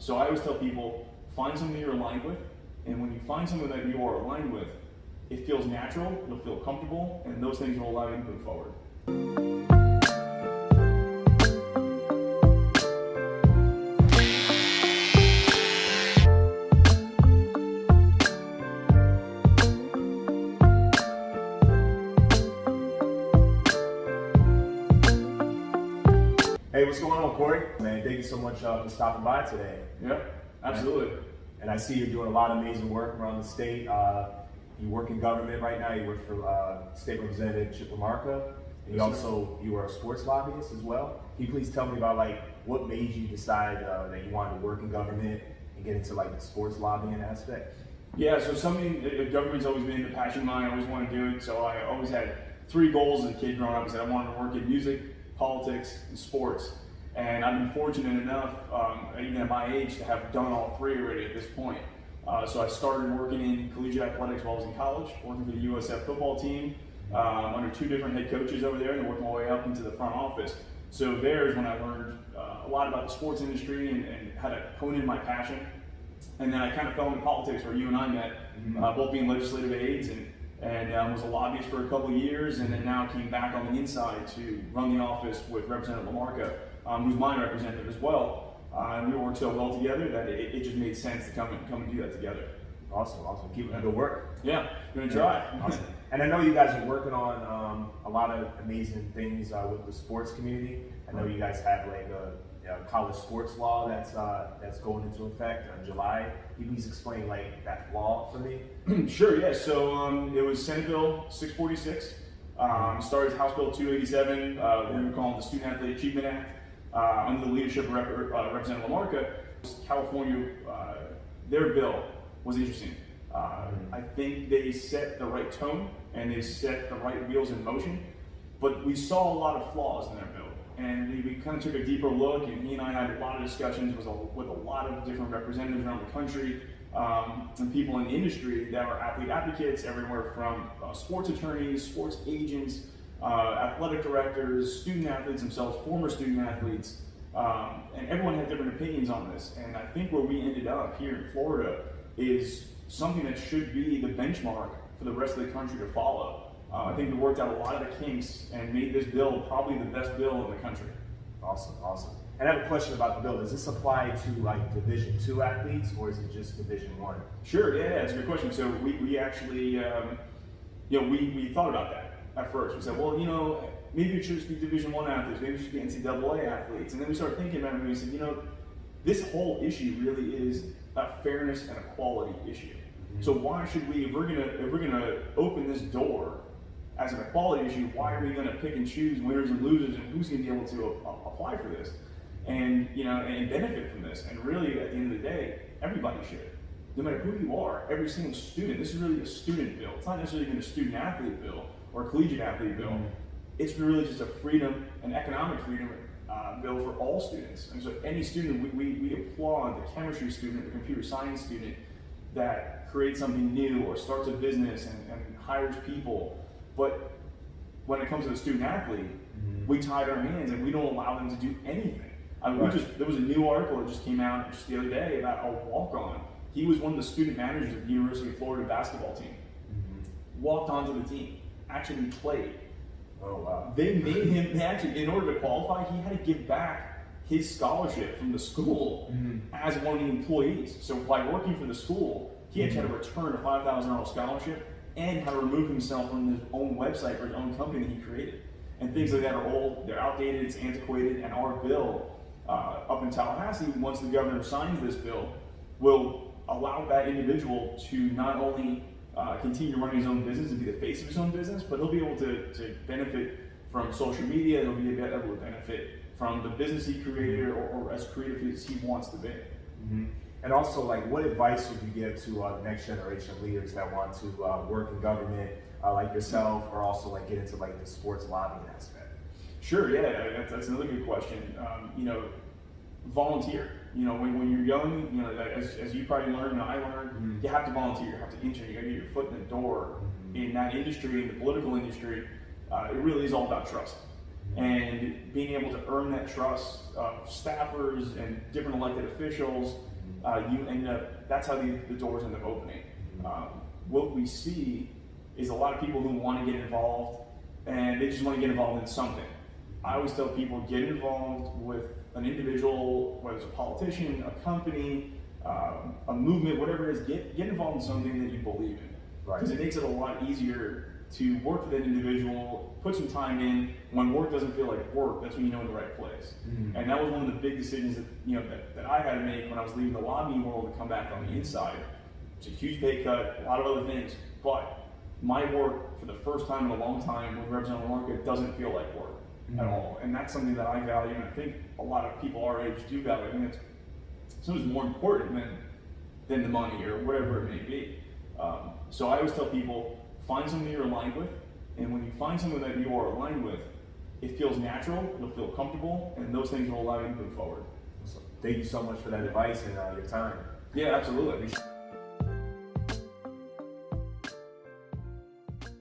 So I always tell people, find something you're aligned with, and when you find something that you are aligned with, it feels natural, you'll feel comfortable, and those things will allow you to move forward. Hey, what's going on, Corey? Man, thank you so much for stopping by today. Yeah, absolutely. And I see you're doing a lot of amazing work around the state. You work in government right now. You work for State Representative Chip LaMarca. And you are a sports lobbyist as well. Can you please tell me about what made you decide that you wanted to work in government and get into the sports lobbying aspect? Yeah, so government's always been a passion of mine. I always wanted to do it. So I always had 3 goals as a kid growing up. I said I wanted to work in music, politics, and sports. And I've been fortunate enough, even at my age, to have done all 3 already at this point. So I started working in collegiate athletics while I was in college, working for the USF football team under 2 different head coaches over there, and worked my way up into the front office. So there's when I learned a lot about the sports industry and how to hone in my passion. And then I kind of fell into politics where you and I met, both being legislative aides, and was a lobbyist for a couple of years, and then now came back on the inside to run the office with Representative LaMarca, who's my representative as well. And we worked so well together that it just made sense to come and do that together. Awesome. Keep up the good work. Yeah, gonna try. Awesome. And I know you guys are working on a lot of amazing things with the sports community. I know you guys have a college sports law that's going into effect in July. Can you please explain that law for me? Sure, yeah. So it was Senate Bill 646. Started House Bill 287. We would call it the Student Athlete Achievement Act. Under the leadership of Representative LaMarca, California, their bill was interesting. I think they set the right tone and they set the right wheels in motion, but we saw a lot of flaws in their bill. And we kind of took a deeper look, and he and I had a lot of discussions with a lot of different representatives around the country and people in the industry that are athlete advocates, everywhere from sports attorneys, sports agents, athletic directors, student athletes themselves, former student athletes, and everyone had different opinions on this. And I think where we ended up here in Florida is something that should be the benchmark for the rest of the country to follow. I think we worked out a lot of the kinks and made this bill probably the best bill in the country. Awesome. And I have a question about the bill. Does this apply to Division II athletes, or is it just Division I? Sure, yeah, it's a good question. So we actually, we thought about that at first. We said, well, maybe it should just be Division I athletes, maybe it should be NCAA athletes. And then we started thinking about it and we said, this whole issue really is a fairness and equality issue. So why should we, if we're gonna open this door as an equality issue, why are we gonna pick and choose winners and losers and who's gonna be able to apply for this and benefit from this? And really, at the end of the day, everybody should. No matter who you are, every single student. This is really a student bill. It's not necessarily even a student athlete bill or a collegiate athlete bill. It's really just a freedom, an economic freedom bill for all students. And so any student, we applaud the chemistry student, the computer science student that creates something new or starts a business and hires people. But when it comes to the student athlete, we tied our hands and we don't allow them to do anything. There was a new article that just came out just the other day about a walk-on. He was one of the student managers of the University of Florida basketball team. Walked onto the team, actually played. Oh, wow. They made him, in order to qualify, he had to give back his scholarship from the school as one of the employees. So by working for the school, he actually had to return a $5,000 scholarship and had to remove himself from his own website for his own company that he created. And things like that are old, they're outdated, it's antiquated, and our bill up in Tallahassee, once the governor signs this bill, will allow that individual to not only continue running his own business and be the face of his own business, but he'll be able to benefit from social media, he'll be able to benefit from the business he created or as creative as he wants to be. And also, what advice would you give to the next generation of leaders that want to work in government, like yourself, or also get into the sports lobbying aspect? Sure, yeah, that's another good question. Volunteer. When you're young, as you probably learned and I learned, you have to volunteer, you have to intern, you got to get your foot in the door in that industry, in the political industry. It really is all about trust. And being able to earn that trust of staffers and different elected officials, you end up, that's how the doors end up opening. What we see is a lot of people who want to get involved, and they just want to get involved in something. I always tell people, get involved with an individual, whether it's a politician, a company, a movement, whatever it is, get involved in something that you believe in. Because it makes it a lot easier to work for that individual, put some time in. When work doesn't feel like work, that's when you know in the right place. And that was one of the big decisions that I had to make when I was leaving the lobbying world to come back on the inside. It's a huge pay cut, a lot of other things, but my work for the first time in a long time with representing the market doesn't feel like work at all. And that's something that I value, and I think a lot of people our age do value. I think it's something more important than the money or whatever it may be. So I always tell people, find something you're aligned with, and when you find something that you are aligned with, it feels natural, you'll feel comfortable, and those things will allow you to move forward. Thank you so much for that advice and your time. Yeah, absolutely.